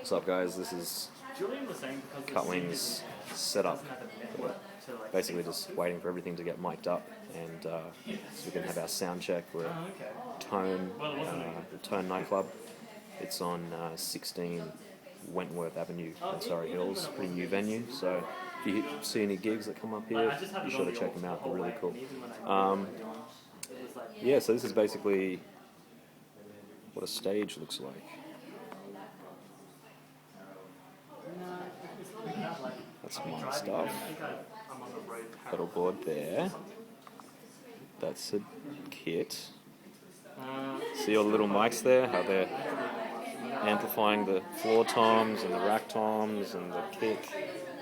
What's up, guys? This is Cutwing's setup. We're basically just waiting for everything to get mic'd up, and so we can have our sound check. We're at the Tone nightclub. It's on 16 Wentworth Avenue in Surrey Hills. Pretty new venue, so if you see any gigs that come up here, be sure to check them out. They're really cool. Yeah, so this is basically what a stage looks like. That's my stuff. Pedal board there. That's a kit. See all the little mics there? How they're amplifying the floor toms and the rack toms and the kick.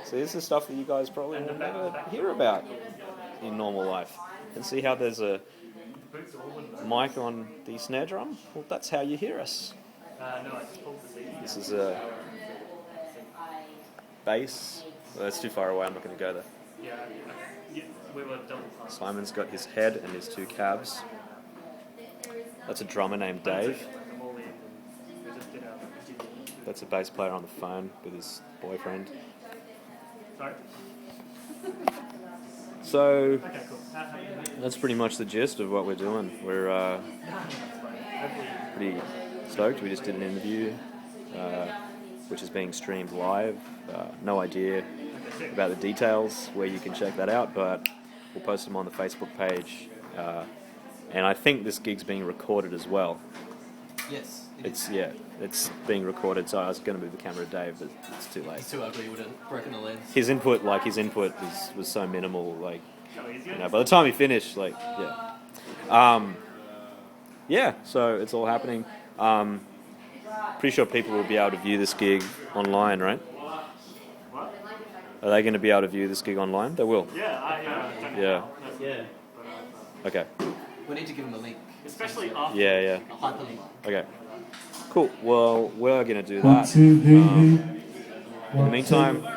See, this is stuff that you guys probably will never hear about in normal life. And see how there's a mic on the snare drum? Well, that's how you hear us. This is a bass. Well, that's too far away, I'm not going to go there. Simon's got his head and his two cabs. That's a drummer named Dave. That's a bass player on the phone with his boyfriend. So, that's pretty much the gist of what we're doing. We're pretty stoked. We just did an interview, which is being streamed live. No idea about the details where you can check that out, but we'll post them on the Facebook page. And I think this gig's being recorded as well. Yes. It's being recorded, so I was going to move the camera to Dave, but it's too late. He's too ugly, he would have broken the lens. His input was so minimal, by the time he finished, so it's all happening. Pretty sure people will be able to view this gig online, right? Are they going to be able to view this gig online? They will. Yeah. Okay. We need to give him a link. Especially after. Yeah. A hyperlink. Okay. Cool. Well, we're going to do that. In the meantime,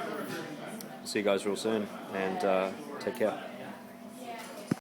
see you guys real soon, and take care.